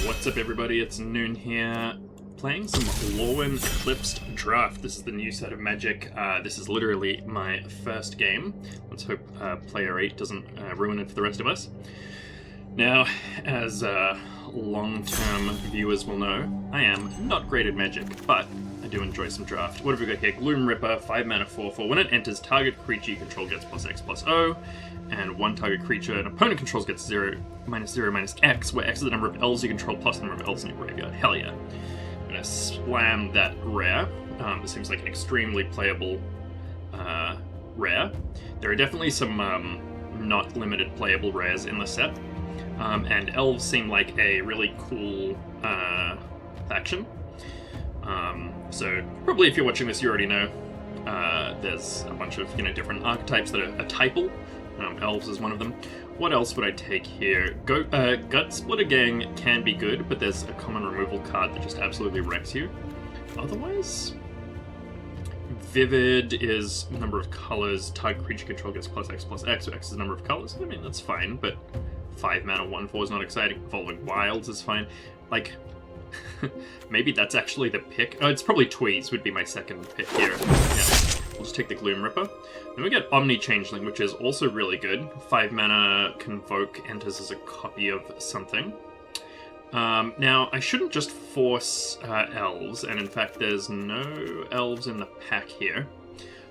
What's up, everybody? It's Noon here, playing some Lorwyn Eclipsed draft. This is the new set of Magic. This is literally my first game. Let's hope Player 8 doesn't ruin it for the rest of us. Now, as long-term viewers will know, I am not great at Magic, but I do enjoy some draft. What have we got here? Gloom Ripper, 5 mana, 4/4. When it enters, target creature you control gets +X/+O, and one target creature an opponent controls gets -0, -X, where X is the number of elves you control plus the number of elves in your graveyard. Hell yeah. I'm gonna slam that rare. This seems like an extremely playable rare. There are definitely some not limited playable rares in the set, and elves seem like a really cool faction. So probably if you're watching this, you already know there's a bunch of different archetypes that are typal. Elves is one of them. What else would I take here? Gut Splitter Gang can be good, but there's a common removal card that just absolutely wrecks you. Otherwise, Vivid is number of colors. Target creature control gets +X/+X, so X is the number of colors. I mean, that's fine, but 5 mana, 1/4 is not exciting. Evolving Wilds is fine. Like, maybe that's actually the pick. Oh, it's probably Tweez would be my second pick here. Yeah, we'll just take the Gloom Ripper. Then we get Omni Changeling, which is also really good. 5 mana, Convoke, enters as a copy of something. Now, I shouldn't just force Elves, and in fact there's no Elves in the pack here.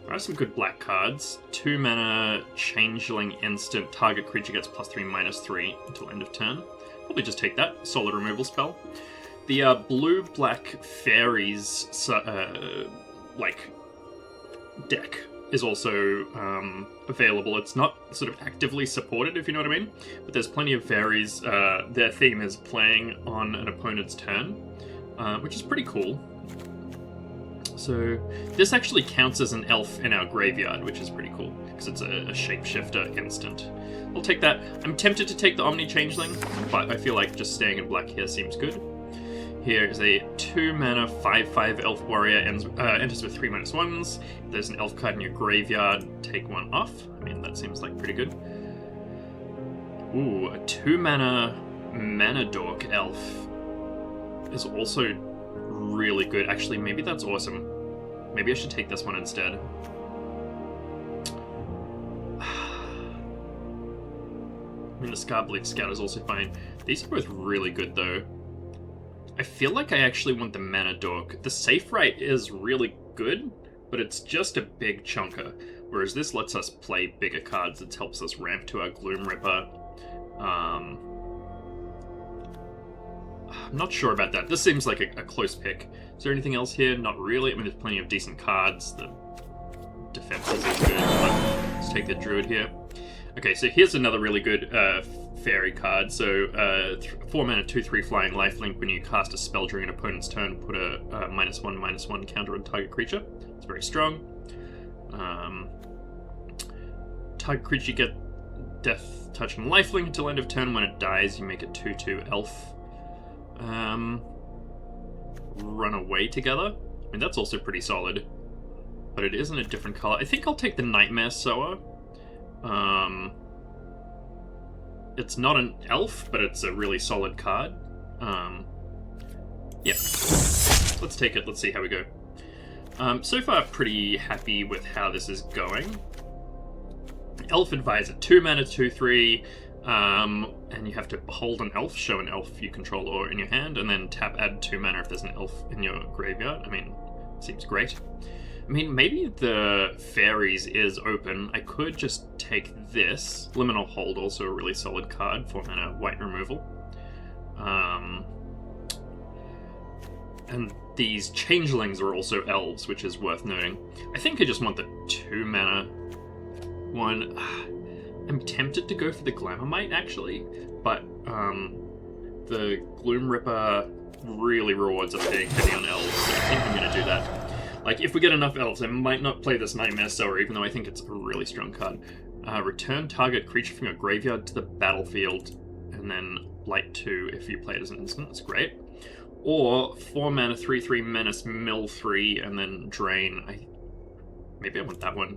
There are some good black cards. 2 mana, Changeling instant, target creature gets +3/-3 until end of turn. Probably just take that, solid removal spell. The blue-black fairies deck is also available. It's not sort of actively supported, if you know what I mean, but there's plenty of fairies. Their theme is playing on an opponent's turn, which is pretty cool. So this actually counts as an elf in our graveyard, which is pretty cool, because it's a shapeshifter instant. I'll take that. I'm tempted to take the Omni Changeling, but I feel like just staying in black here seems good. Here is a 2 mana 5/5 Elf Warrior, enters with 3/1s. If there's an elf card in your graveyard, take one off. I mean, that seems like pretty good. Ooh, a 2 mana Mana Dork Elf is also really good. Actually, maybe that's awesome. Maybe I should take this one instead. I mean, the Scarbleed Scout is also fine. These are both really good, though. I feel like I actually want the Mana Dork. The Safe Right is really good, but it's just a big chunker. Whereas this lets us play bigger cards. It helps us ramp to our Gloom Ripper. I'm not sure about that. This seems like a close pick. Is there anything else here? Not really. I mean, there's plenty of decent cards. The defenses are good, but let's take the Druid here. Okay, so here's another really good fairy card. So 4 mana, 2/3 flying lifelink. When you cast a spell during an opponent's turn, put a -1/-1 counter on target creature. It's very strong. Target creature get death touch and lifelink until end of turn. When it dies, you make it 2/2 elf. Run away together. I mean, that's also pretty solid, but it isn't a different color. I think I'll take the Nightmare Sower. It's not an elf, but it's a really solid card. Yeah. Let's take it. Let's see how we go. So far, pretty happy with how this is going. Elf Advisor, 2 mana, 2/3, and you have to hold an elf, show an elf you control or in your hand, and then tap add 2 mana if there's an elf in your graveyard. I mean, seems great. I mean, maybe the fairies is open. I could just take this. Liminal Hold, also a really solid card, 4 mana white removal. And these changelings are also elves, which is worth noting. I think I just want the 2 mana one. I'm tempted to go for the Glamourmite, actually, but the Gloom Ripper really rewards us being heavy on elves, so I think I'm going to do that. Like, if we get enough elves, I might not play this Nightmare Sower, even though I think it's a really strong card. Return target creature from your graveyard to the battlefield, and then Blight 2 if you play it as an instant. That's great. Or 4 mana, 3/3 Menace, mill 3, and then drain. Maybe I want that one.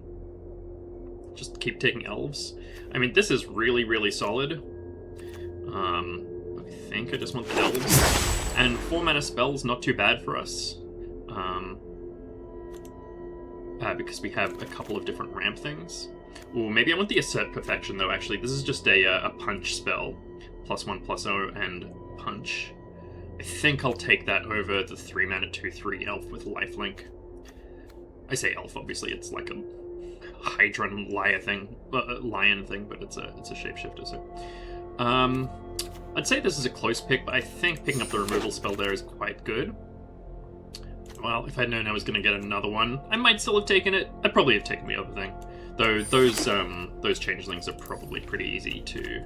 Just keep taking elves. I mean, this is really, really solid. I think I just want the Elves. And 4 mana spells, not too bad for us. Because we have a couple of different ramp things. Ooh, maybe I want the Assert Perfection, though, actually. This is just a punch spell. +1/+0 and punch. I think I'll take that over the 3 mana 2/3 elf with lifelink. I say elf, obviously, it's like a Hydron lion thing, but it's a shapeshifter, so. I'd say this is a close pick, but I think picking up the removal spell there is quite good. Well, if I'd known I was going to get another one, I might still have taken it. I'd probably have taken the other thing. Though those changelings are probably pretty easy to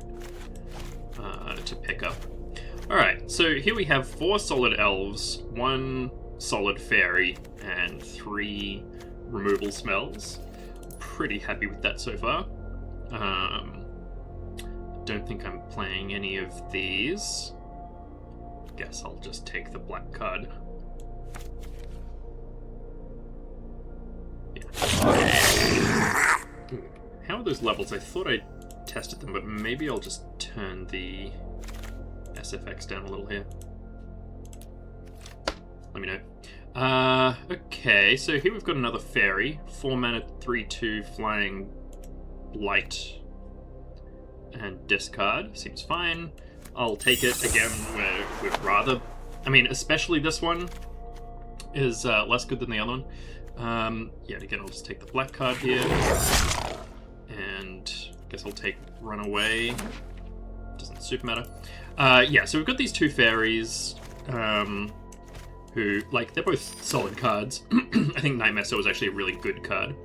pick up. Alright, so here we have 4 solid elves, 1 solid fairy, and 3 removal spells. Pretty happy with that so far. Don't think I'm playing any of these. Guess I'll just take the black card. Yeah. How are those levels? I thought I tested them, but maybe I'll just turn the SFX down a little here. Let me know. Okay, so here we've got another fairy. 4 mana, 3/2, flying, blight, and discard. Seems fine. I'll take it. Again, we'd rather... I mean, especially this one is less good than the other one. Yeah, again, I'll just take the black card here. And I guess I'll take Runaway. Doesn't super matter. Yeah, so we've got these 2 fairies, who, like, they're both solid cards. I think Nightmare Soul is actually a really good card.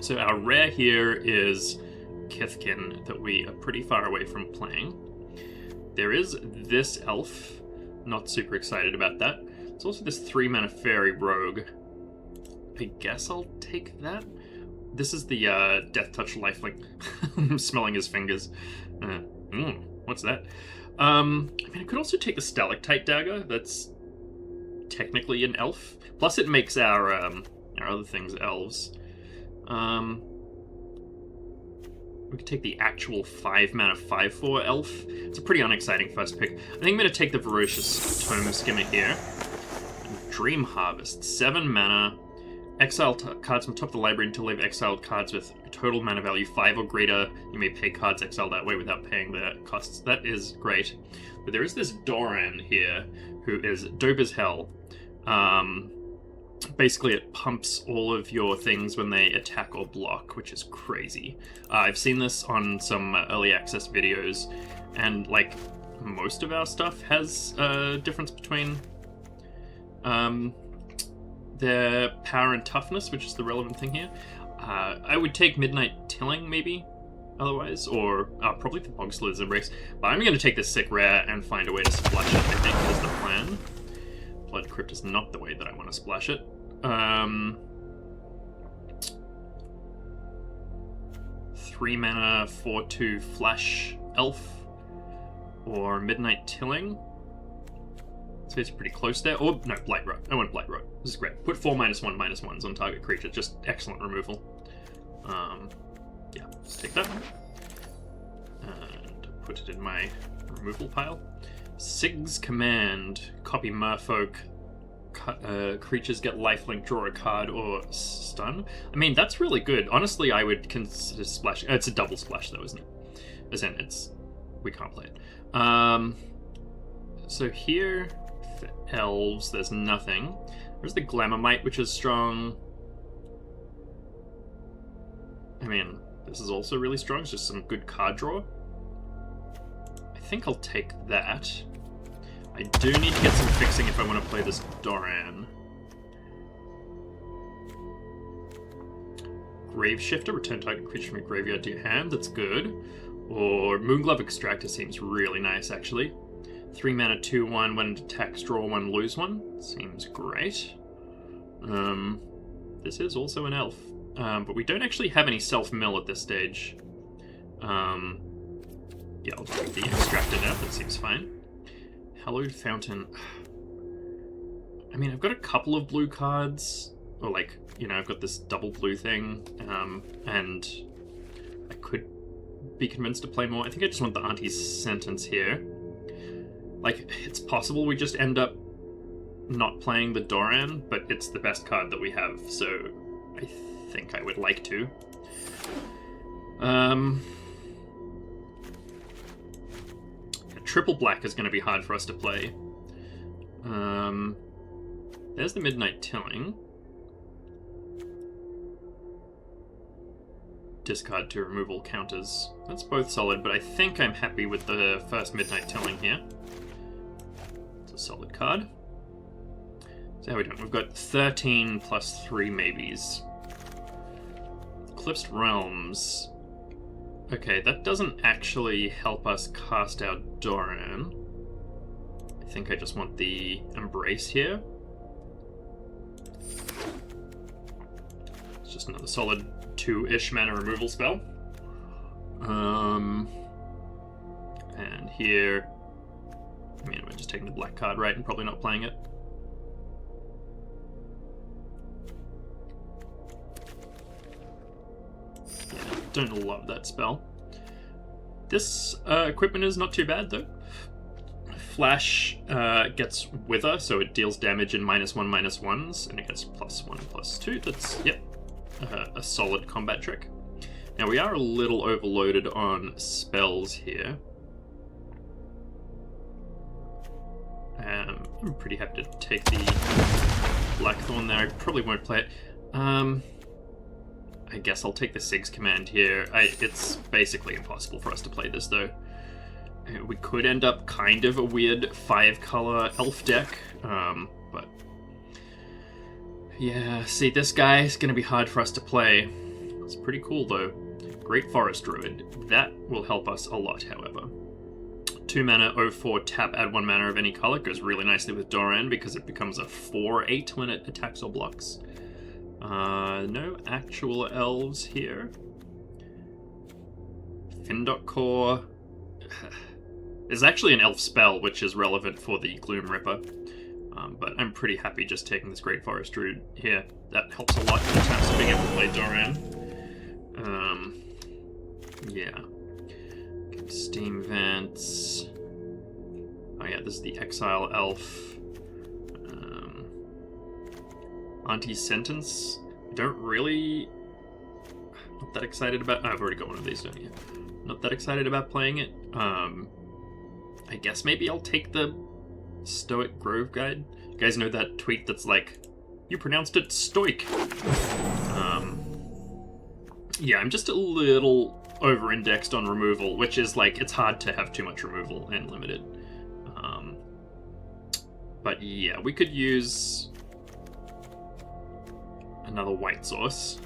So our rare here is Kithkin, that we are pretty far away from playing. There is this elf. Not super excited about that. There's also this 3 mana fairy rogue. I guess I'll take that. This is the Death Touch lifelink. I'm smelling his fingers. What's that? I mean, I could also take the Stalactite Dagger. That's technically an elf. Plus, it makes our other things elves. We could take the actual 5 mana 5/4 elf. It's a pretty unexciting first pick. I think I'm going to take the Ferocious Tome Skimmer here. Dream Harvest, 7 mana. Exile cards from top of the library until they've exiled cards with total mana value 5 or greater. You may pay cards exiled that way without paying the costs. That is great. But there is this Doran here, who is dope as hell. Basically, it pumps all of your things when they attack or block, which is crazy. I've seen this on some early access videos, and like most of our stuff has a difference between their power and toughness, which is the relevant thing here. I would take Midnight Tilling, maybe, otherwise, or probably the Bog Slither's Embrace. But I'm going to take this sick rare and find a way to splash it, I think, is the plan. Blood Crypt is not the way that I want to splash it. 3 mana, 4/2 Flash Elf, or Midnight Tilling. So it's pretty close there. Oh, no, Blight Rot. I want Blight Rot. This is great. Put 4 -1/-1s on target creature. Just excellent removal. Yeah, let's take that. And put it in my removal pile. Sig's Command. Copy Merfolk. Creatures get lifelink, draw a card, or stun. I mean, that's really good. Honestly, I would consider splashing. It's a double splash, though, isn't it? As in, we can't play it. So here, for elves, there's nothing. There's the Glamourmite, which is strong. I mean, this is also really strong. It's just some good card draw. I think I'll take that. I do need to get some fixing if I want to play this Doran. Graveshifter, return target creature from your graveyard to your hand. That's good. Or Moonglove Extractor seems really nice, actually. 3 mana, 2/1. When it attacks, draw 1, lose 1. Seems great. This is also an elf. But we don't actually have any self-mill at this stage. Yeah, I'll just get the Extractor out. That seems fine. Hallowed Fountain. I mean, I've got a couple of blue cards. Or, like, you know, I've got this double blue thing. And I could be convinced to play more. I think I just want the Auntie's Sentence here. Like, it's possible we just end up not playing the Doran, but it's the best card that we have, so I think I would like to. Triple black is going to be hard for us to play. There's the Midnight Tilling. Discard to removal counters. That's both solid, but I think I'm happy with the first Midnight Tilling here. It's a solid card. So how are we doing? We've got 13 plus 3 maybes. Eclipsed Realms. Okay, that doesn't actually help us cast our Doran. I think I just want the Embrace here. It's just another solid 2-ish mana removal spell. And here... I mean, we're just taking the black card, right, and probably not playing it. Yeah, don't love that spell. This equipment is not too bad, though. Flash gets Wither, so it deals damage in -1/-1s, and it gets +1/+2. That's, yep, a solid combat trick. Now, we are a little overloaded on spells here. I'm pretty happy to take the Blackthorn there. I probably won't play it. I guess I'll take the Sig's Command here. It's basically impossible for us to play this, though. We could end up kind of a weird 5-color elf deck, but... yeah, see, this guy is going to be hard for us to play. It's pretty cool, though. Great Forest Druid. That will help us a lot, however. 2 mana, 0/4, tap, add 1 mana of any color. Goes really nicely with Doran because it becomes a 4/8 when it attacks or blocks. No actual elves here. Findok Core. There's actually an elf spell which is relevant for the Gloom Ripper. But I'm pretty happy just taking this Great Forest Druid here. That helps a lot in terms of being able to play Doran. Yeah. Steam Vents. Oh yeah, this is the Exile Elf. Anti-Sentence. Don't really... not that excited about... I've already got one of these, don't you? Not that excited about playing it. I guess maybe I'll take the Stoic Grove Guide. You guys know that tweet that's like, you pronounced it stoic. Yeah, I'm just a little over-indexed on removal, which is like, it's hard to have too much removal and limited. But yeah, we could use another white source.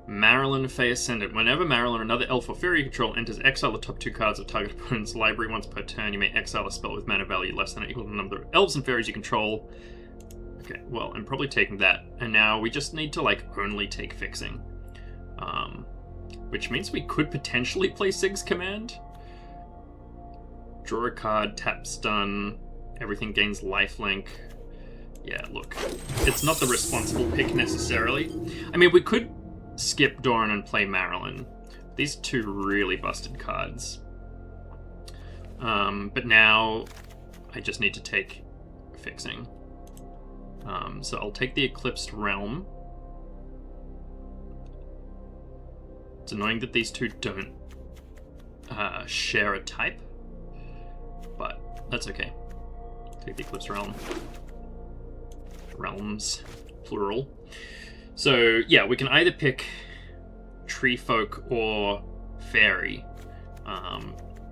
Maralen, Fae Ascendant. Whenever Maralen or another elf or fairy you control enters, exile the top 2 cards of target opponent's library once per turn. You may exile a spell with mana value less than or equal to the number of elves and fairies you control. Okay, well, I'm probably taking that. And now we just need to, like, only take Fixing. Which means we could potentially play Sig's Command. Draw a card, tap stun, everything gains lifelink. Yeah, look, it's not the responsible pick necessarily. I mean, we could skip Doran and play Maralen. These are 2 really busted cards. But now I just need to take Fixing. So I'll take the Eclipsed Realm. It's annoying that these 2 don't share a type, but that's okay. Take the Eclipsed Realm. Realms, plural. So, yeah, we can either pick Tree Folk or Fairy,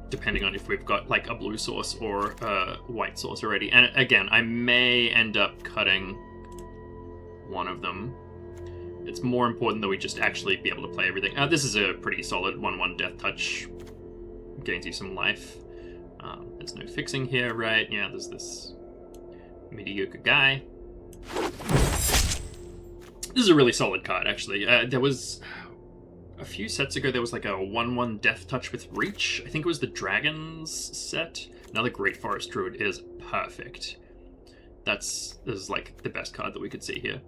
depending on if we've got, like, a blue source or a white source already. And, again, I may end up cutting one of them. It's more important that we just actually be able to play everything. This is a pretty solid 1/1 Death Touch. Gains you some life. There's no Fixing here, right? Yeah, there's this mediocre guy. This is a really solid card, actually. There was... a few sets ago, there was like a 1/1 Death Touch with Reach. I think it was the Dragons set. Another Great Forest Druid is perfect. This is like the best card that we could see here.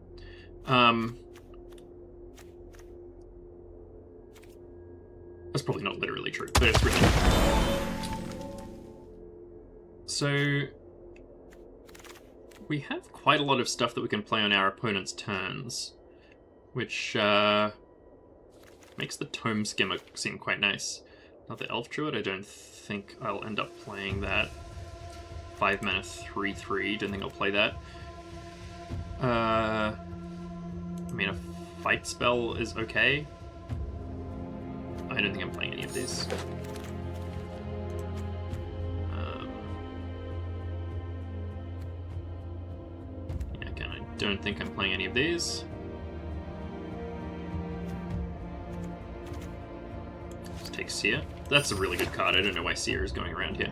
That's probably not literally true, but it's really... So we have quite a lot of stuff that we can play on our opponent's turns, which makes the Tome Skimmer seem quite nice. Not the Elf Druid, I don't think I'll end up playing that. 5 mana 3/3, don't think I'll play that. I mean, a Fight spell is okay. I don't think I'm playing any of these. Yeah, again, I don't think I'm playing any of these. Let's take Seer. That's a really good card. I don't know why Seer is going around here.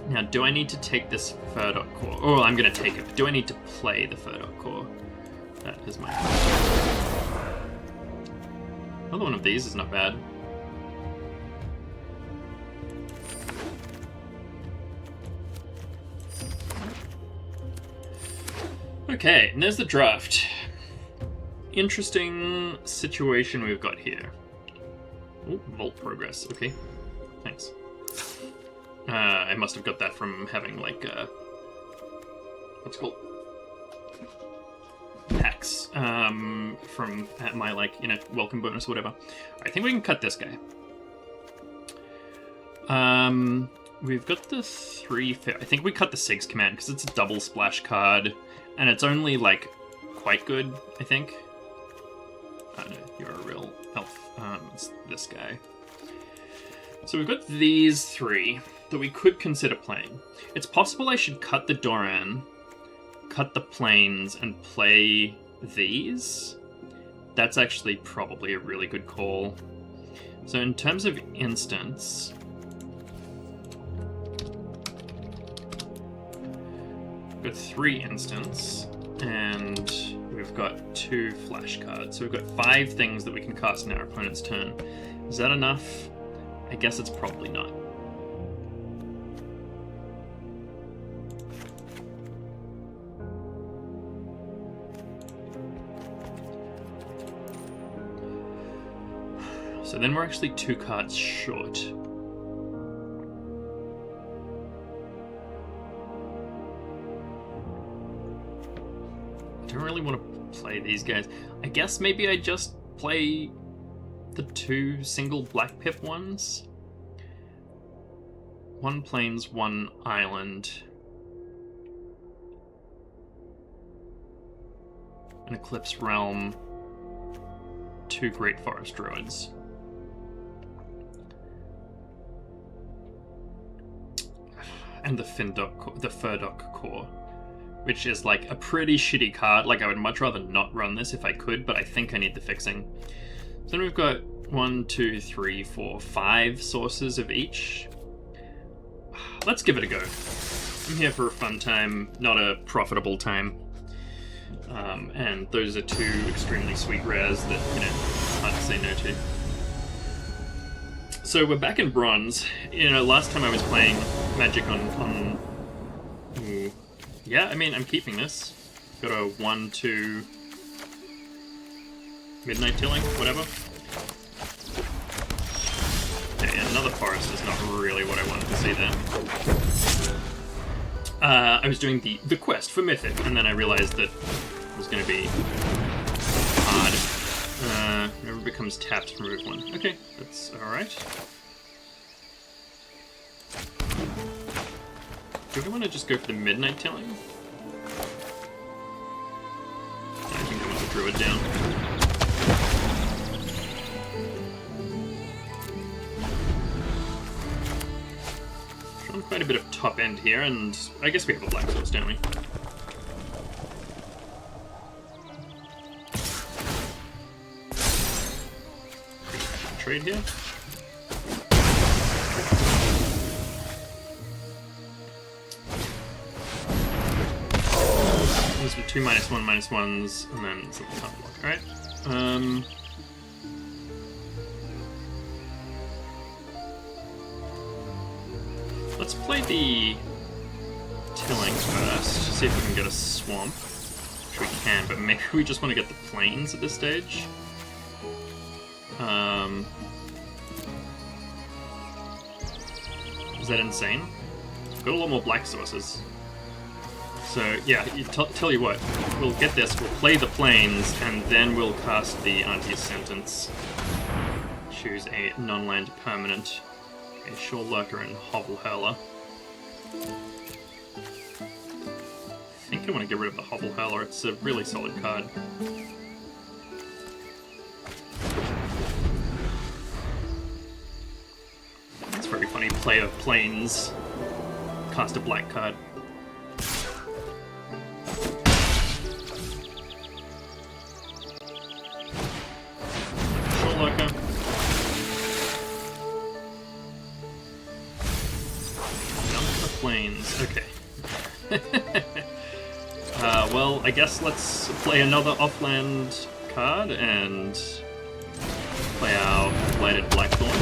Now, do I need to take this Furdok Core? Oh, I'm going to take it. Do I need to play the Furdok Core? That is my question. Another one of these is not bad. Okay, and there's the draft. Interesting situation we've got here. Oh, Vault Progress. Okay, thanks. I must have got that from having, like, what's it called? Packs, from my, like, you know, welcome bonus or whatever. I think we can cut this guy. We've got the 3... I think we cut the Sig's Command, because it's a double splash card, and it's only, like, quite good, I think. Oh, no, you're a real elf. It's this guy. So we've got these 3 that we could consider playing. It's possible I should cut the Doran, cut the Plains, and play these. That's actually probably a really good call. So in terms of instants, we've got 3 instants, and we've got 2 flash cards. So we've got 5 things that we can cast in our opponent's turn. Is that enough? I guess it's probably not. So then we're actually 2 cards short. I don't really want to play these guys. I guess maybe I just play the 2 single Black Pip ones. 1 Plains, 1 Island. An Eclipse Realm. 2 Great Forest Druids. And the Furdok Core, which is like a pretty shitty card. Like, I would much rather not run this if I could, but I think I need the fixing. So then we've got 1, 2, 3, 4, 5 sources of each. Let's give it a go. I'm here for a fun time, not a profitable time. And those are 2 extremely sweet rares that, you know, hard to say no to. So we're back in Bronze. You know, last time I was playing Magic on Ooh. Yeah, I mean, I'm keeping this. Got a 1, 2... Midnight Tilling, whatever. Okay, another forest is not really what I wanted to see there. I was doing the quest for Mythic, and then I realized that it was going to be hard. Whenever it becomes tapped, remove 1. Okay, that's alright. Do we want to just go for the Midnight Tilling? I think I want the Druid down. Showing quite a bit of top end here, and I guess we have a Black Source, don't we? Trade here. These are 2 -1/-1s, and then something top block. Alright. Let's play the Tilling first, see if we can get a Swamp. Which we can, but maybe we just want to get the Plains at this stage. Is that insane? got a lot more black sources. So yeah, tell you what, we'll get this, we'll play the planes, and then we'll cast the Fae Ascendant. Choose a non-land permanent, a Shore Lurker and Hovel Hurler. I think I want to get rid of the Hovel Hurler, it's a really solid card. It's very funny, play of planes, cast a black card. Shore Lurker. Planes, okay. Well, I guess let's play another offland card and play our Blighted Blackthorn.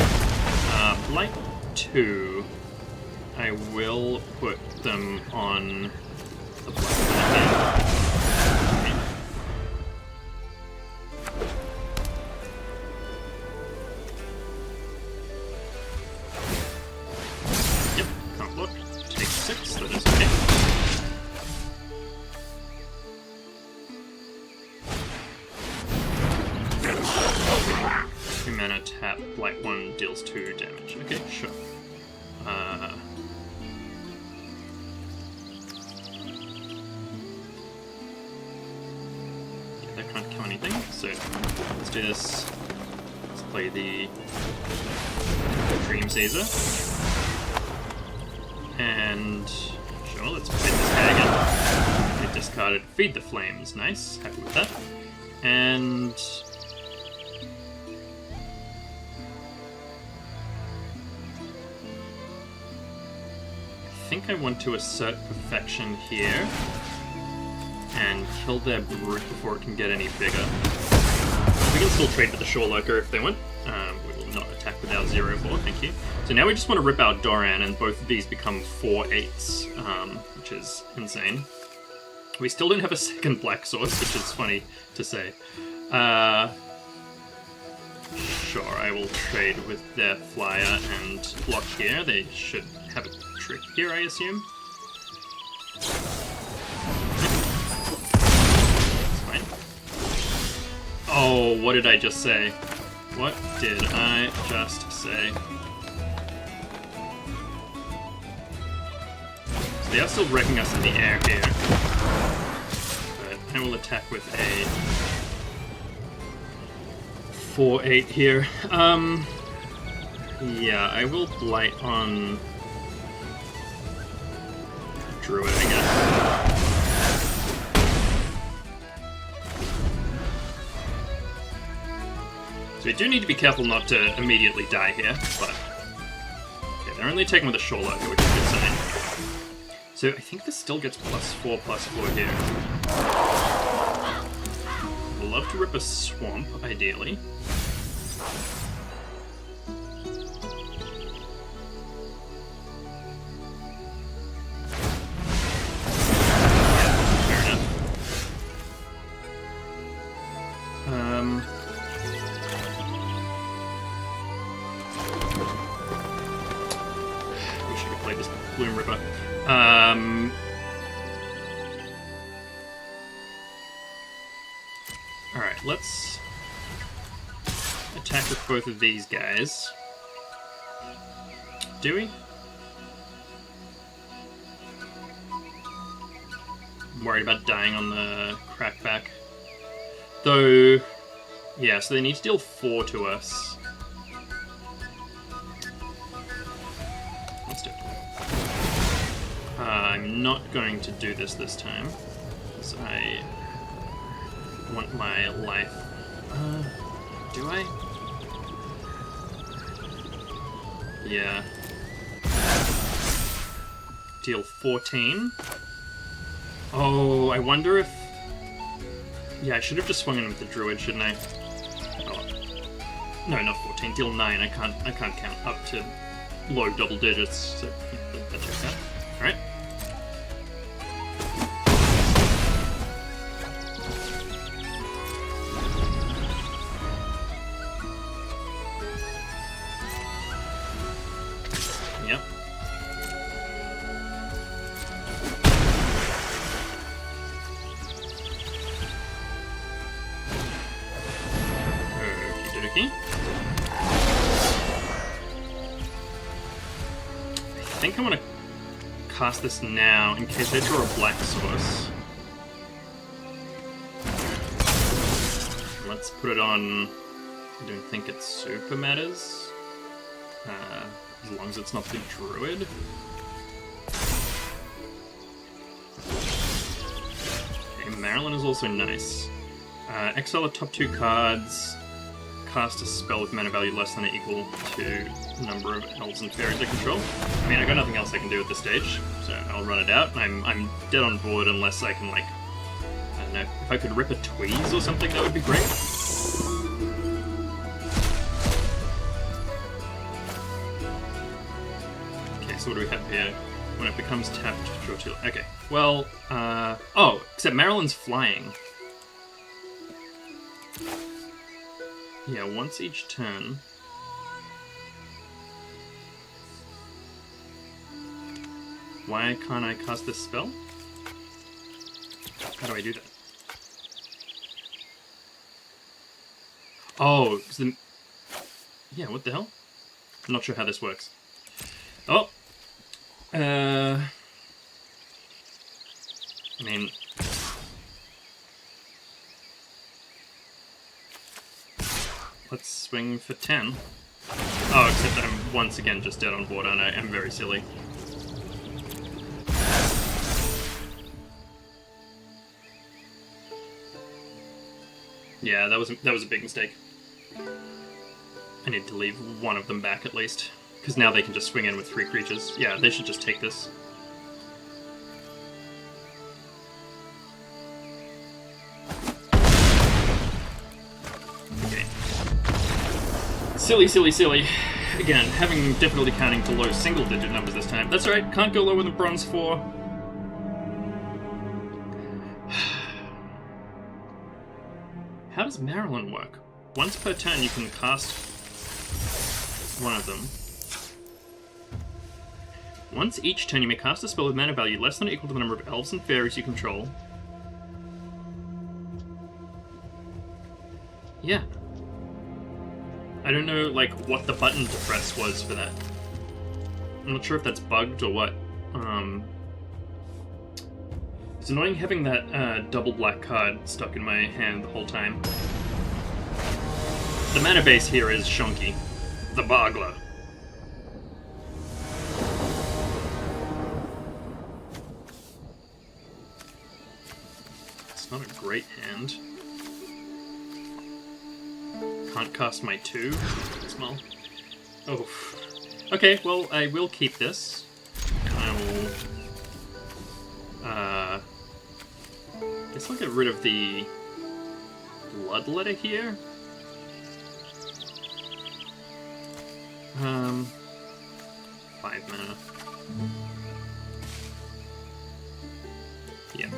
Blight 2, I will put them on the Blackthorn. Yep, can't look. Take 6, that is okay. 2 mana tap, Blight 1 deals 2 damage. Okay, sure. Yeah, that can't kill anything, so let's do this. Let's play the Dream Seizure. And sure, let's play this guy again. I discarded Feed the Flames, nice, happy with that. And I think I want to assert Perfection here and kill their Brute before it can get any bigger. We can still trade with the Shore Lurker if they want. We will not attack without 0/4, thank you. So now we just want to rip out Doran, and both of these become 4/8s, which is insane. We still don't have a second black source, which is funny to say. Sure, I will trade with their flyer and block here. They should have a trick here, I assume. It's fine. Oh, what did I just say? What did I just say? So they are still wrecking us in the air here. But I will attack with a 4/8 here. Yeah, I will Blight on Druid, I guess. So we do need to be careful not to immediately die here, but okay, they're only taking with a Shore Lurker, which is a good sign. So I think this still gets +4/+4 here. I'd love to rip a Swamp, ideally. Wish I could play this Bloom Ripper. Alright, let's attack with both of these guys. Do we? I'm worried about dying on the crackback. Though, yeah, so they need to deal 4 to us. Let's do it. I'm not going to do this time, because I want my life. Do I? Yeah. Deal 14. Oh, I wonder if... Yeah, I should have just swung in with the Druid, shouldn't I? Oh. No, not 14. Deal 9. I can't count up to low double digits, so yeah, that checks out. Alright. Yep. think I'm gonna cast this now in case they draw a black source. Let's put it on. I don't think it super matters. As long as it's not the druid. Okay, Maralen is also nice. Exile the top 2 cards. Cast a spell with mana value less than or equal to the number of elves and fairies I control. I mean, I got nothing else I can do at this stage, so I'll run it out. I'm dead on board unless I can, like, I don't know, if I could rip a tweeze or something, that would be great. Okay, so what do we have here? When it becomes tapped, draw 2. Okay, well, oh, except Maralen's flying. Yeah, once each turn. Why can't I cast this spell? How do I do that? Oh, yeah, what the hell? I'm not sure how this works. Oh! I mean... Let's swing for 10. Oh, except I'm once again just dead on board, and I am very silly. Yeah, that was a big mistake. I need to leave one of them back at least, because now they can just swing in with 3 creatures. Yeah, they should just take this. Okay. Silly, silly, silly. Again, having difficulty counting to low single-digit numbers this time. That's alright, can't go lower than bronze 4. How does Maralen work? Once per turn you can cast one of them. Once each turn you may cast a spell with mana value less than or equal to the number of elves and fairies you control. Yeah. I don't know, like, what the button to press was for that. I'm not sure if that's bugged or what. It's annoying having that double black card stuck in my hand the whole time. The mana base here is Shonky, the Bargler. It's not a great hand. Can't cast my 2. Small. Oh. Okay, well, I will keep this. I will... guess I'll get rid of the Bloodletter here. 5 mana. Yeah.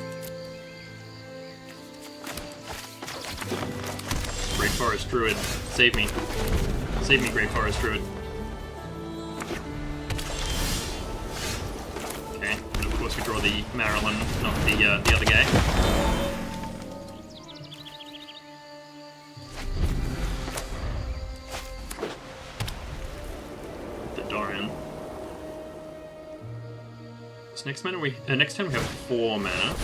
Great Forest Druid, save me. Save me, Great Forest Druid. Okay, and of course we draw the Maralen, not the other guy. The Doran. So next turn we have 4 mana.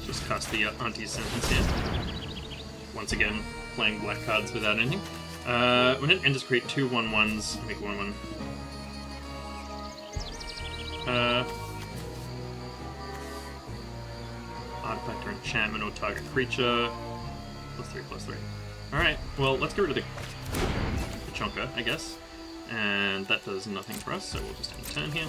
Just cast the Anti-Sentence here. Once again, playing black cards without anything. When it ends, create 2 1/1s, make 1/1. Artifact or enchantment or target creature. +3/+3. Alright, well, let's get rid of the Chonka, I guess. And that does nothing for us, so we'll just end turn here.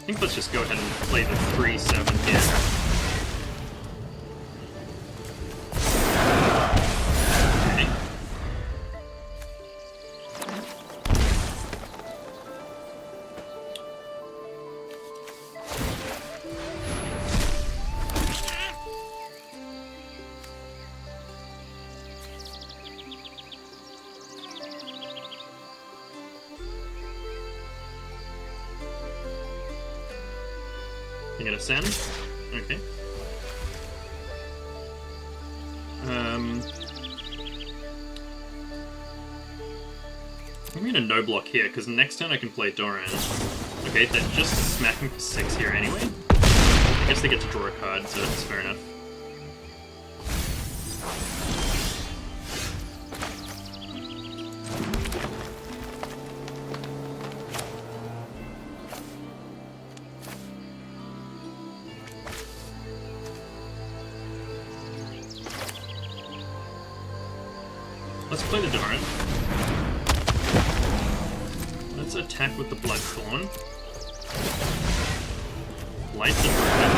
I think let's just go ahead and play the 3/7 here. You gonna send? Okay. I'm gonna no block here, because next turn I can play Doran. Okay, they're just smacking for 6 here anyway. I guess they get to draw a card, so that's fair enough. Let's play the Doran. Let's attack with the Bloodthorn. Light the Doran.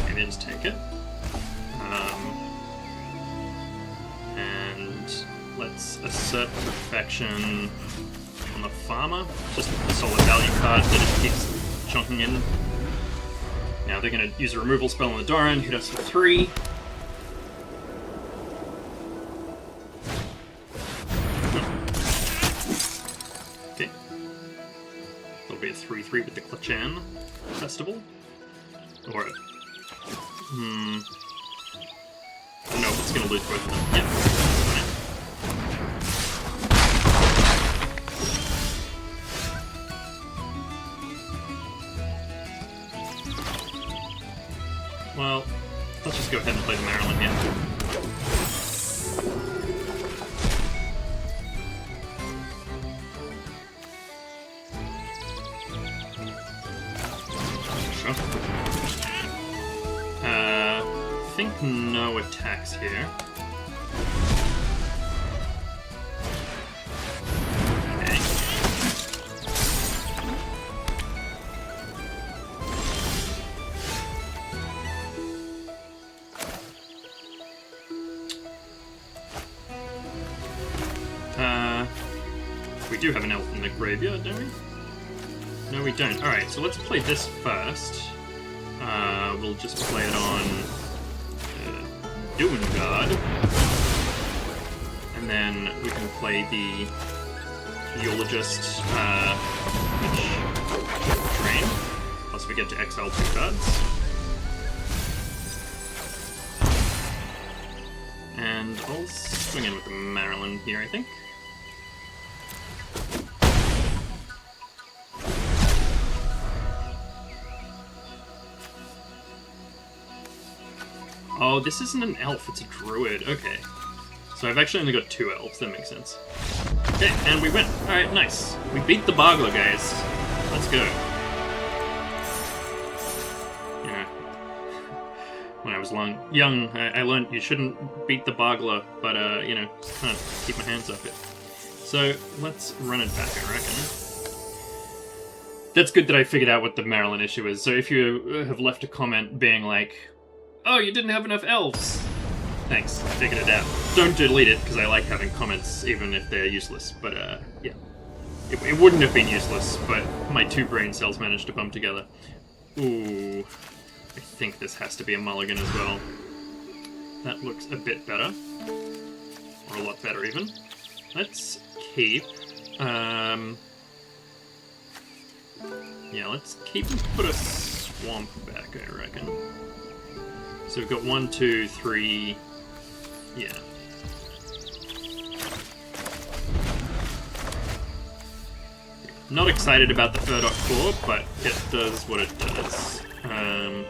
Maybe just take it. And let's assert perfection on the farmer. Just a solid value card that just keeps chunking in. Now they're going to use a removal spell on the Doran, hit us for 3. Okay. There'll be a 3/3 with the Klachan Festival. Or I don't know if it's going to lose both of them. Yeah. Well, let's just go ahead and play the Maralen here. Sure. I think no attacks here. Okay. We do have an elf in the graveyard, don't we? No, we don't. Alright, so let's play this first. We'll just play it on Doom God. And then we can play the Eulogist Train. Plus we get to exile 2 cards. And I'll swing in with the Maralen here, I think. Oh, this isn't an elf, it's a druid. Okay. So I've actually only got 2 elves, that makes sense. Okay, and we win. Alright, nice. We beat the Bogler, guys. Let's go. Yeah. When I was young, I learned you shouldn't beat the Bogler, but, you know, just kind of keep my hands off it. So, let's run it back, I reckon. That's good that I figured out what the Maralen issue is. So if you have left a comment being like, oh, you didn't have enough elves. Thanks, taking it out. Don't delete it, because I like having comments, even if they're useless. But, yeah. It wouldn't have been useless, but my 2 brain cells managed to bump together. Ooh. I think this has to be a mulligan as well. That looks a bit better. Or a lot better, even. Let's keep... Yeah, let's keep and put a swamp back, I reckon. So we've got 1, 2, 3... Yeah. Not excited about the Furdok Core, but it does what it does. I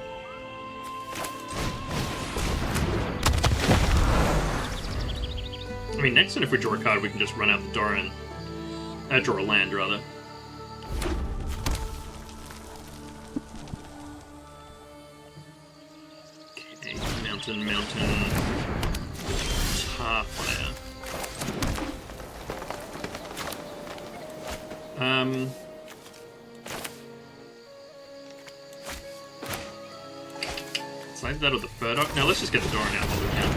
mean, next turn if we draw a card, we can just run out the Doran. Draw a land, rather. Okay, mountain, tar fire. Save that or the Furdok. Now let's just get the Doran out while we can.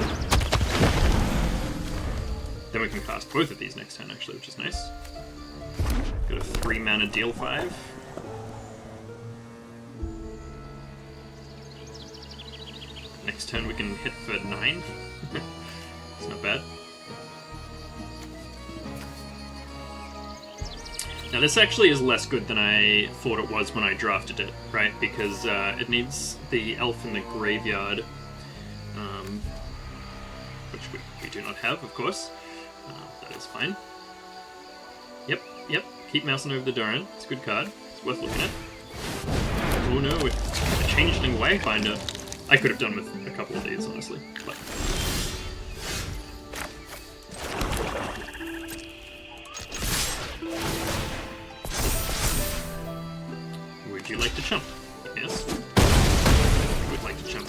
Then we can cast both of these next turn, actually, which is nice. Got a 3 mana deal 5. Next turn we can hit for 9. It's not bad. Now this actually is less good than I thought it was when I drafted it, right? Because it needs the elf in the graveyard, which we do not have, of course. That is fine. Yep. Keep mousing over the Doran. It's a good card. It's worth looking at. Oh no, a Changeling Wayfinder. I could have done with a couple of these, honestly. But... would you like to chump? Yes. I would like to chump.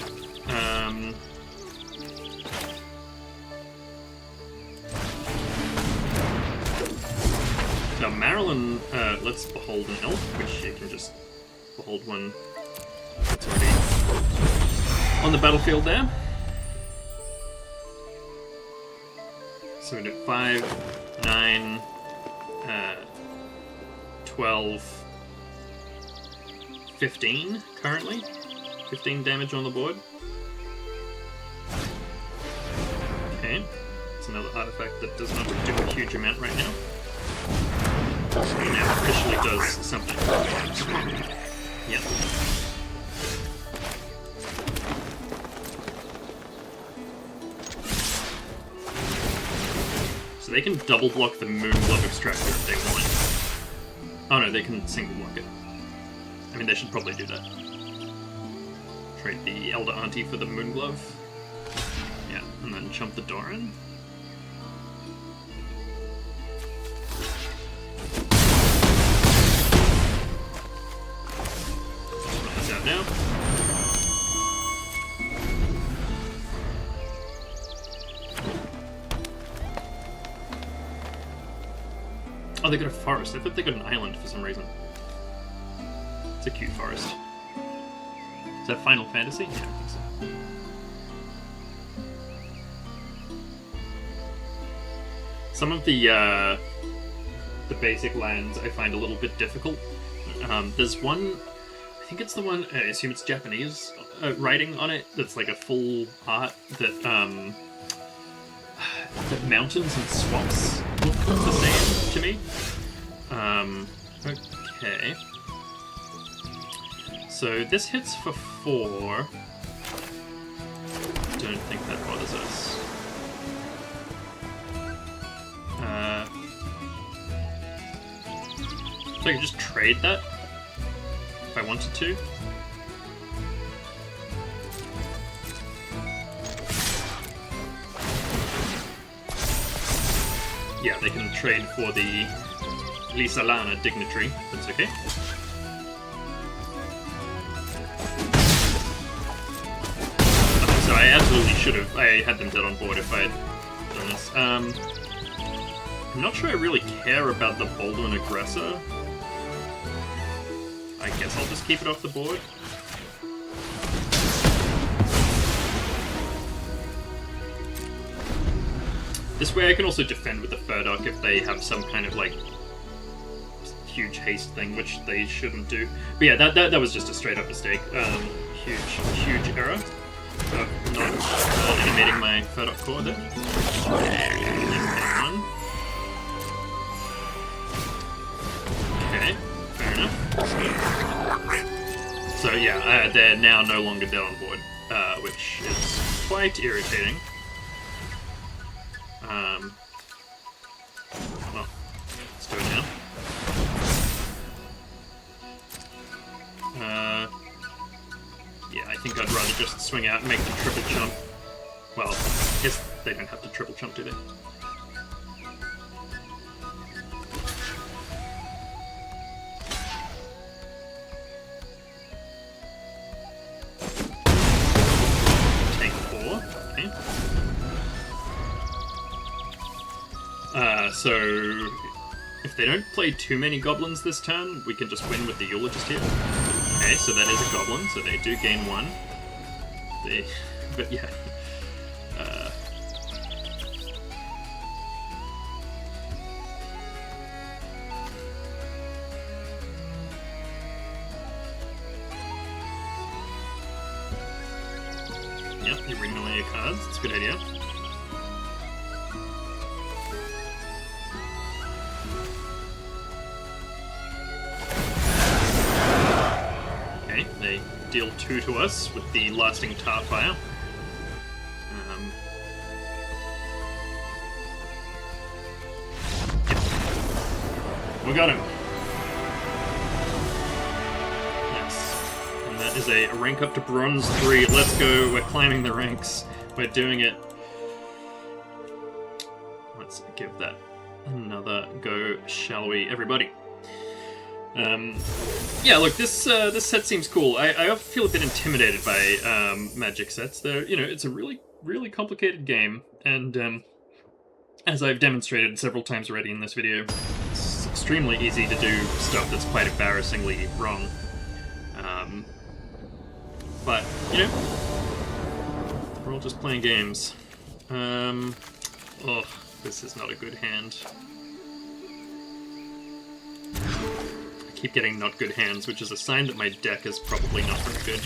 Now Maralen, let's behold an elf, which you can just behold one that's already on the battlefield there. So we do 5, 9, 12, 15 currently. 15 damage on the board. Okay, it's another artifact that does not do a huge amount right now. Now officially does something. Yep. So they can double block the Moonglove Extractor if they want. Oh no, they can single block it. I mean, they should probably do that. Trade the Elder Auntie for the Moonglove. Yeah, and then chump the Doran. Now. Oh, they got a forest. I thought they got an island for some reason. It's a cute forest. Is that Final Fantasy? Yeah, I think so. Some of the basic lands I find a little bit difficult. There's one. I think it's the one, I assume it's Japanese writing on it, that's like a full art that mountains and swamps look the same to me. Okay. So this hits for 4. Don't think that bothers us. So I could just trade that if I wanted to. Yeah, they can trade for the Lisa Lana Dignitary. That's okay. So I absolutely should have. I had them dead on board if I had done this. I'm not sure I really care about the Baldwin Aggressor. I guess I'll just keep it off the board. This way I can also defend with the Furdock if they have some kind of, like, huge haste thing, which they shouldn't do. But yeah, that was just a straight up mistake. Huge error of not animating my Furdock core there. Okay, fair enough. So yeah, they're now no longer dead on board, which is quite irritating. Well, let's do it now. Yeah, I think I'd rather just swing out and make them triple chump. Well, I guess they don't have to triple chump, do they? Take 4, okay. So if they don't play too many goblins this turn, we can just win with the Eulogist here. Okay, so that is a goblin, so they do gain 1. But yeah. Yep, you're bringing away your cards. That's a good idea. 2 to us with the lasting tar fire. We got him. Nice. And that is a rank up to bronze 3. Let's go. We're climbing the ranks. We're doing it. Let's give that another go, shall we, everybody? Yeah, look, this set seems cool. I often feel a bit intimidated by Magic sets. They're, it's a really, really complicated game, and as I've demonstrated several times already in this video, it's extremely easy to do stuff that's quite embarrassingly wrong. But, we're all just playing games. Oh, this is not a good hand. I keep getting not good hands, which is a sign that my deck is probably not very good.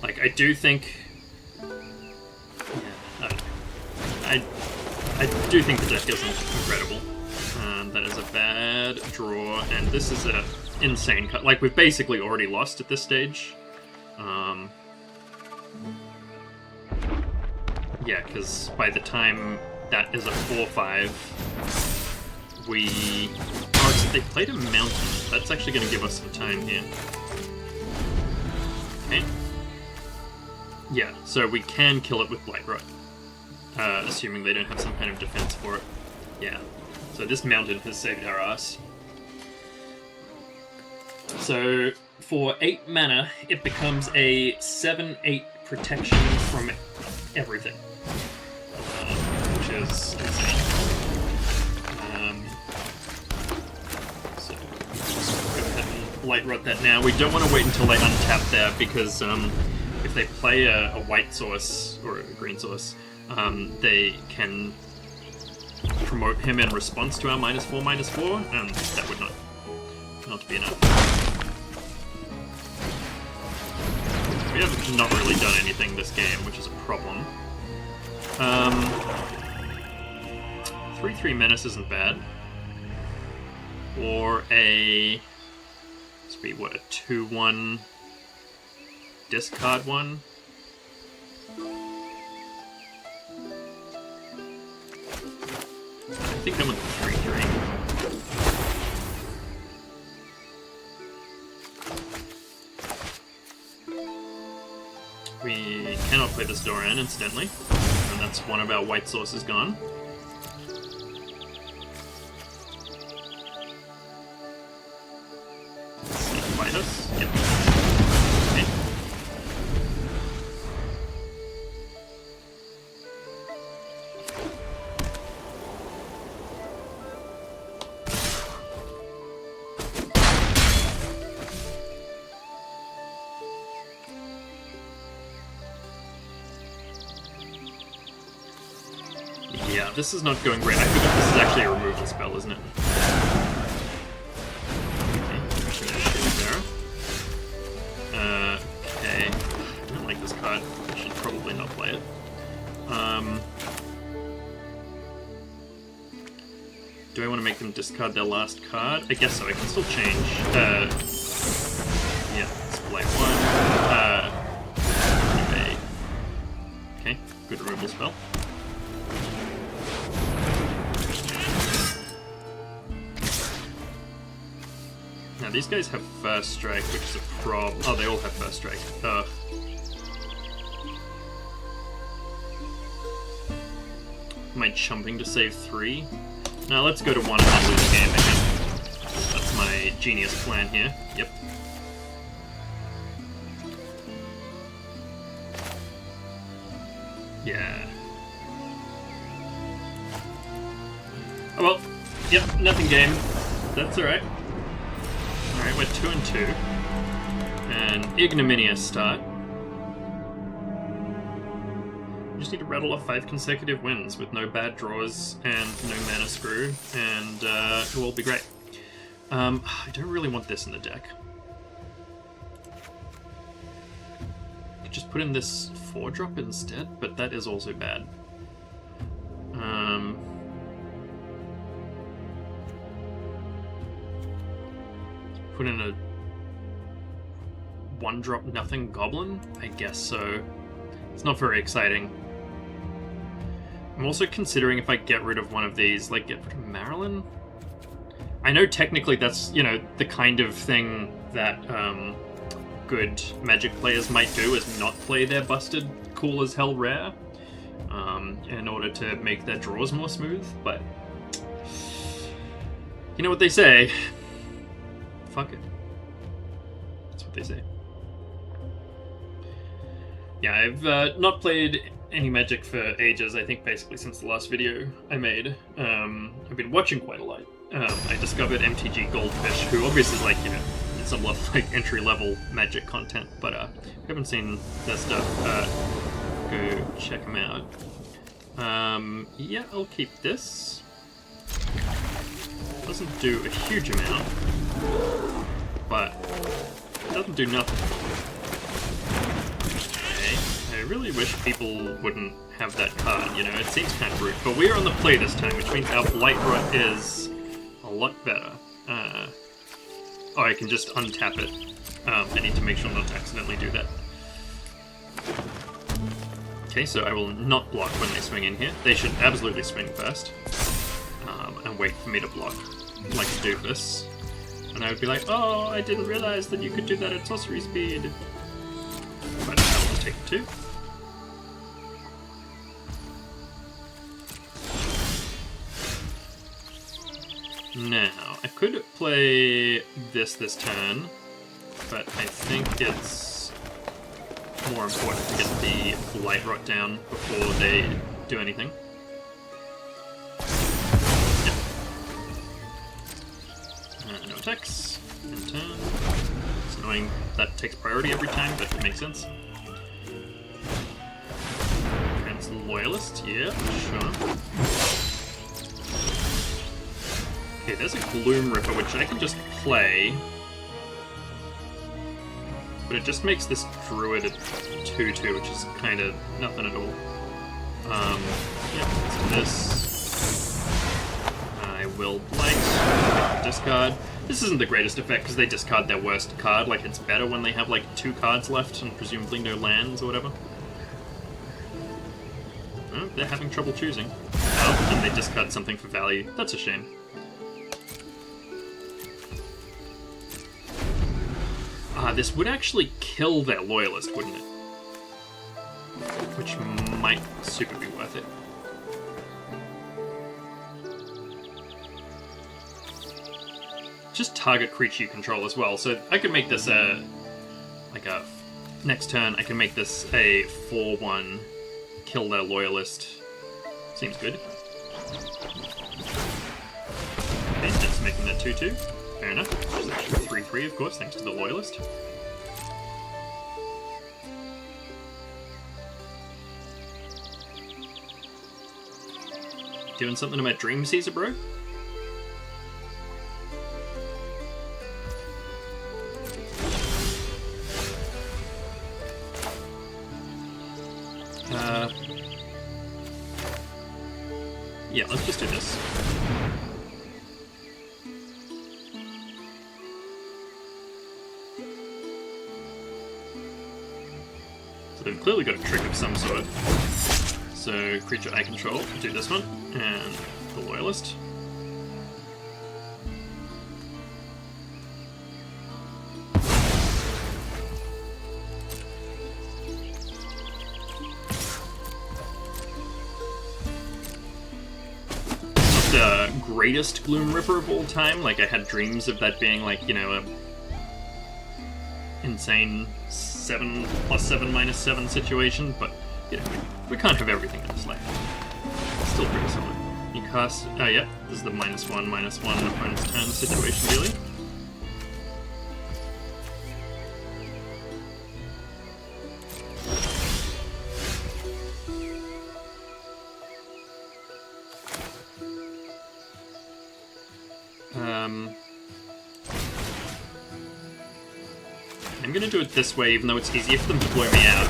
Like, I do think... Yeah, I don't know. I do think the deck isn't incredible. That is a bad draw, and this is a insane cut. Like, we've basically already lost at this stage. Yeah, because by the time that is a 4-5, we... Oh, except they played a mountain. That's actually going to give us some time here. Okay. Yeah, so we can kill it with Blightrot. Assuming they don't have some kind of defense for it. Yeah. So this mountain has saved our ass. So, for 8 mana, it becomes a 7/8 protection from everything. Which is insane. So, go ahead and Blightrot that now. We don't want to wait until they untap there, because if they play a white source, or a green source, they can promote him in response to our -4/-4, and that would not be enough. We have not really done anything this game, which is a problem. 3/3 Menace isn't bad. Or a... This would be, what, a 2/1 discard one? I think I'm with the 3/3. We cannot play this Doran, incidentally, and that's one of our white sources gone. Fight us? Yep. Okay. Yeah, this is not going great. I forgot this is actually a removal spell, isn't it? Okay, I don't like this card. I should probably not play it. Do I want to make them discard their last card? I guess so. I can still change. Yeah, let's play 1. Anyway. Okay, good removal spell. Now these guys have First Strike, which is a problem. Oh, they all have First Strike. Ugh. Am I chumping to save 3? No, let's go to 1 and then lose the game again. That's my genius plan here. Yep. Yeah. Oh well. Yep, nothing game. That's alright. Alright, we're 2-2. An ignominious start. We just need to rattle off 5 consecutive wins with no bad draws and no mana screw, and it will all be great. I don't really want this in the deck. I could just put in this 4-drop instead, but that is also bad. Put in a 1-drop nothing goblin? I guess so. It's not very exciting. I'm also considering if I get rid of one of these, like get rid of Maralen. I know technically that's, you know, the kind of thing that good Magic players might do, is not play their busted cool as hell rare in order to make their draws more smooth, but you know what they say, fuck it. That's what they say. Yeah, I've not played any Magic for ages, I think basically since the last video I made. I've been watching quite a lot. I discovered MTG Goldfish, who obviously, like, you know, it's some level, like, entry-level Magic content, but I haven't seen their stuff. Go check them out. Yeah, I'll keep this. Doesn't do a huge amount, but it doesn't do nothing. Okay, I really wish people wouldn't have that card, you know, it seems kind of rude, but we're on the play this time, which means our Blight Rot is a lot better. Oh, I can just untap it. I need to make sure not to accidentally do that. Okay, so I will not block when they swing in here. They should absolutely swing first. And wait for me to block, like a doofus. And I would be like, oh, I didn't realize that you could do that at sorcery speed. But I'll just take the 2. Now, I could play this turn, but I think it's more important to get the Blight Rot down before they do anything. Yep. No attacks. End turn. It's annoying that takes priority every time, but it makes sense. Trans Loyalist, yeah, sure. Okay, there's a Gloom Ripper, which I can just play. But it just makes this Druid a 2/2, which is kind of nothing at all. Yeah, so this. I will Blight, discard. This isn't the greatest effect because they discard their worst card. Like, it's better when they have, like, 2 cards left and presumably no lands or whatever. Oh, they're having trouble choosing. Oh, and they discard something for value. That's a shame. This would actually kill their Loyalist, wouldn't it? Which might super be worth it. Just target creature you control as well, so I could make this a... like a... next turn, I can make this a 4/1, kill their Loyalist. Seems good. And just making that 2/2. Fair enough. Which is actually 3/3, of course, thanks to the Loyalist. Doing something about Dream Caesar, bro? Yeah, let's just do this. So they've clearly got a trick of some sort. So, creature I control, do this one, and the Loyalist. Not the greatest Gloom Ripper of all time, like I had dreams of that being like, you know, a insane 7+7/-7 situation, but you know, we can't have everything in this life. Still pretty solid. You cast... oh yeah, this is the -1/-1 opponent's turn situation, really. I'm gonna do it this way, even though it's easier for them to blow me out.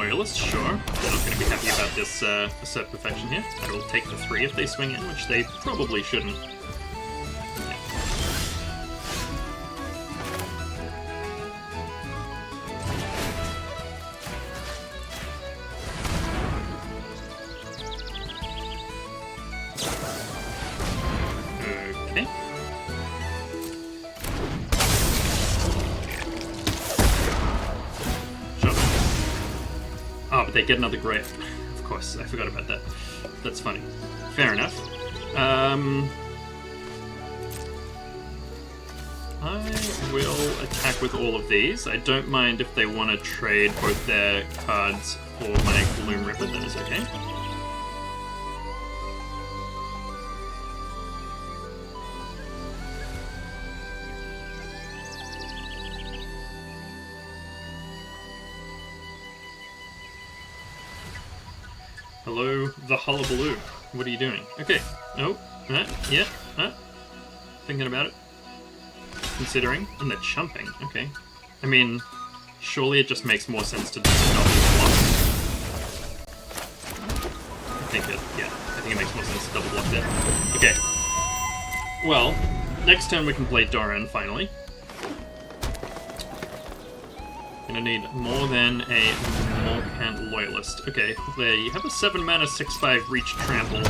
Loyalists, sure. They're not going to be happy about this Assert Perfection here. I will take the 3 if they swing in, which they probably shouldn't. Okay. Sure. Oh, but they get another great. Of course, I forgot about that. That's funny. Fair enough. I will attack with all of these. I don't mind if they want to trade both their cards for my Gloom Ripper, that is okay. Hello, the Hullabaloo. What are you doing? Okay. Oh, yeah, thinking about it. Considering. And they're chumping. Okay. I mean, surely it just makes more sense to just double block. I think it makes more sense to double block there. Okay. Well, next turn we can play Doran, finally. Gonna need more than a Morcant Loyalist. Okay, they have a 7-mana 6/5 Reach Trample,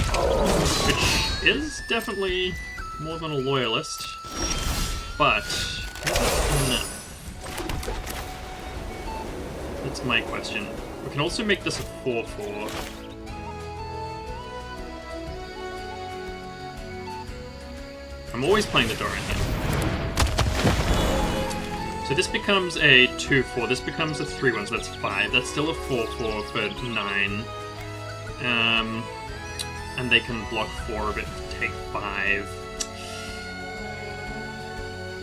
which is definitely more than a Loyalist, but no. That's my question. We can also make this a 4/4. I'm always playing the Doran here. So this becomes a 2/4, this becomes a 3/1, so that's 5. That's still a 4/4 for 9. And they can block 4 of it to take 5.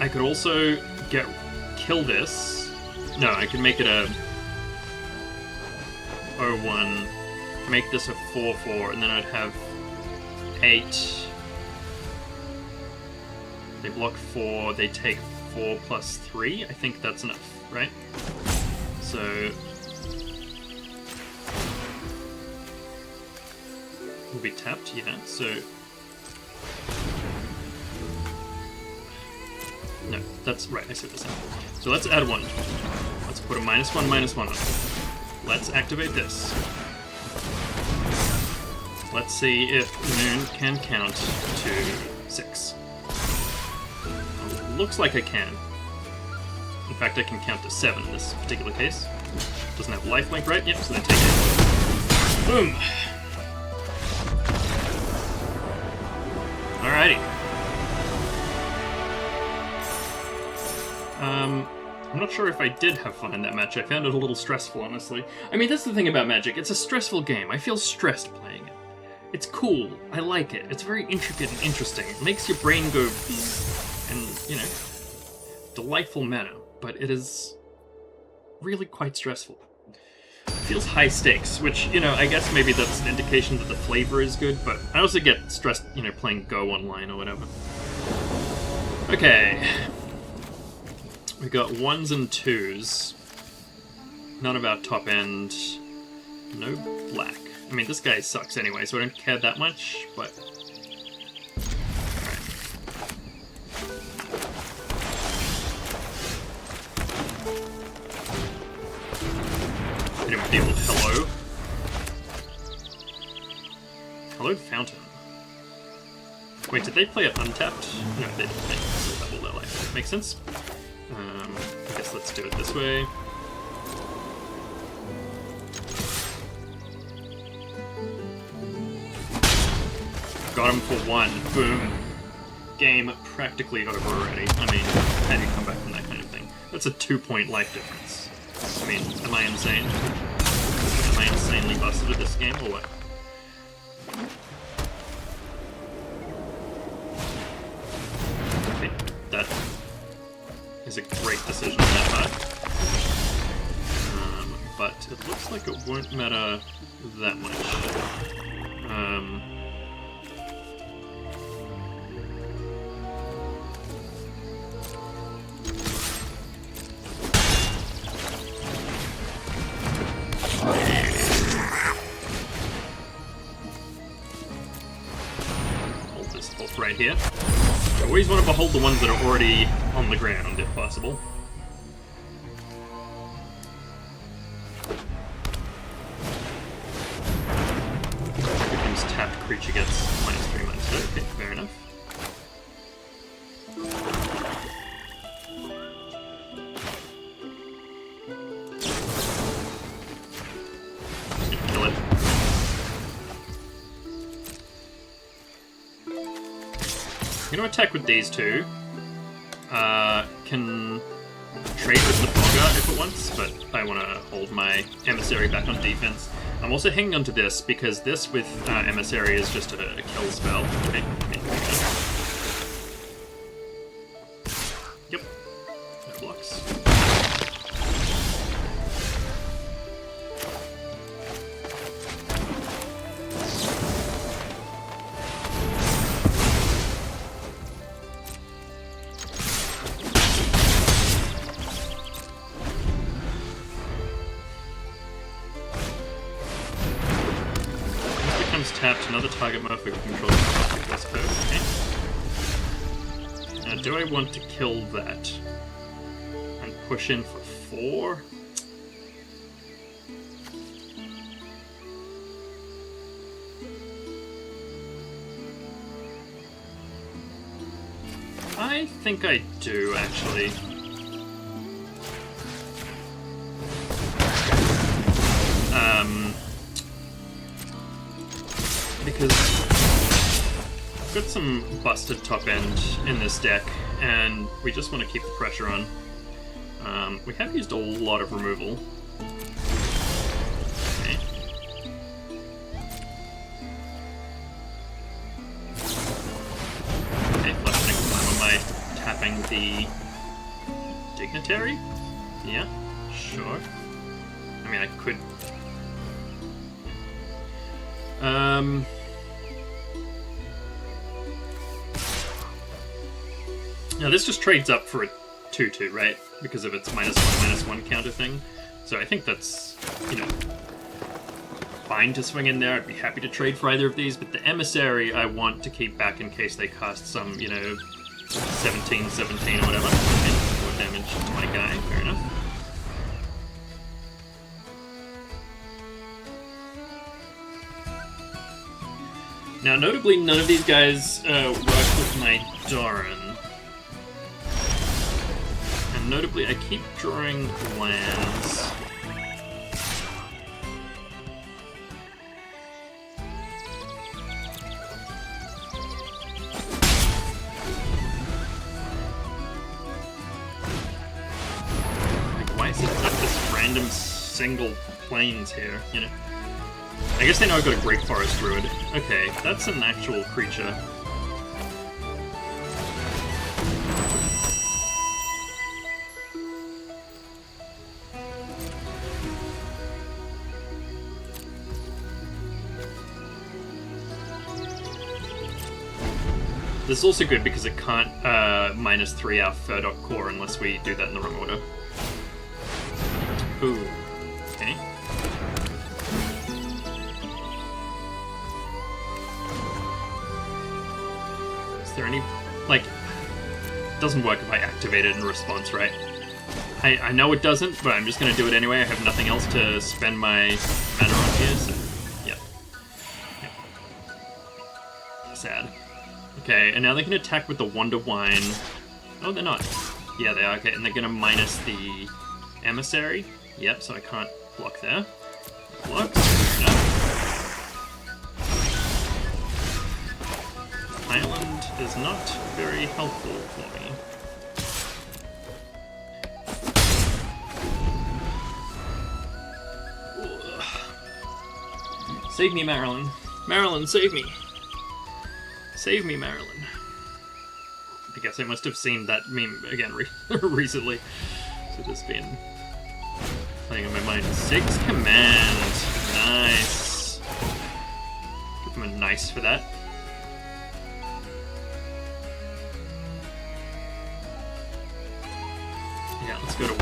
I could also kill this. No, I could make it a 0/1, make this a 4/4, and then I'd have 8. They block 4, they take 4 plus 3. I think that's enough, right? So we'll be tapped, yeah, so no, that's right, I said this. So let's add 1. Let's put a -1/-1 on it. Let's activate this. Let's see if Moon can count to 6. Looks like I can. In fact, I can count to 7 in this particular case. Doesn't have lifelink, right? Yep, so they take it. Boom! Alrighty. I'm not sure if I did have fun in that match. I found it a little stressful, honestly. I mean, that's the thing about Magic. It's a stressful game. I feel stressed playing it. It's cool. I like it. It's very intricate and interesting. It makes your brain go... and, you know, delightful manner, but it is really quite stressful. It feels high stakes, which, you know, I guess maybe that's an indication that the flavor is good, but I also get stressed, you know, playing Go online or whatever. Okay. We got 1s and 2s. None of our top end. No black. I mean, this guy sucks anyway, so I don't care that much, but... Anyone deal with hello? Hello, Fountain. Wait, did they play it untapped? No, they didn't. They still double their life. Makes sense. I guess let's do it this way. Got him for 1. Boom. Game practically over already. I mean, how do you come back from that kind of thing? That's a 2-point life difference. I mean, am I insane? Am I insanely busted at this game, or what? Okay, that is a great decision on that part. But it looks like it won't matter that much. here. I always want to behold the ones that are already on the ground, if possible. Becomes tapped creature gets -3, -2. Okay, fair enough. Kill it. I'm gonna attack with these two. Can trade with the Bogger if it wants, but I want to hold my Emissary back on defense. I'm also hanging on to this because this with Emissary is just a kill spell. Okay. Yep. That blocks. Tapped another target motherfucker controls this code. Okay. Now, do I want to kill that and push in for 4? I think I do, actually. Because I've got some busted top end in this deck, and we just want to keep the pressure on. We have used a lot of removal. Okay. Okay, flushing. Am I tapping the Dignitary? Yeah, sure. I mean, I could... Now this just trades up for a 2/2, right? Because of its -1/-1 counter thing. So I think that's, you know, fine to swing in there. I'd be happy to trade for either of these, but the Emissary I want to keep back in case they cast some, you know, 17/17 or whatever. Okay, more damage to my guy, fair enough. Now, notably, none of these guys work with my Doran. And notably, I keep drawing lands. Like, why is it like this random single planes here, you know? I guess they know I've got a Great Forest Druid. Okay, that's an actual creature. This is also good because it can't -3 our Furdok core unless we do that in the wrong order. Ooh. Okay. Is there any... like... it doesn't work if I activate it in response, right? I know it doesn't, but I'm just gonna do it anyway. I have nothing else to spend my mana on here, so... yep. Sad. Okay, and now they can attack with the Wonder Wine. Oh, they're not. Yeah, they are. Okay, and they're gonna minus the Emissary. Yep, so I can't block there. Blocked. No. Island is not very helpful for me. Ugh. Save me, Maralen. Maralen, save me. Save me, Maralen. I guess I must have seen that meme again recently. So just been playing on my mind. 6 command. Nice. Give him a nice for that. Yeah, let's go to 1.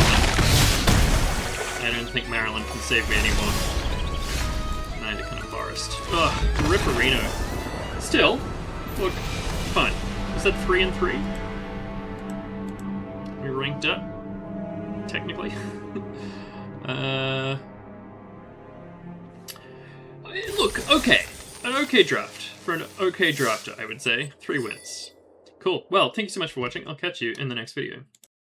I don't think Maralen can save me anymore. Neither can a Forest. Ugh, Ripperino. Still, look, fine. said 3-3. We ranked up, technically. Look, okay. An okay draft. For an okay drafter, I would say. 3 wins. Cool. Well, thank you so much for watching. I'll catch you in the next video.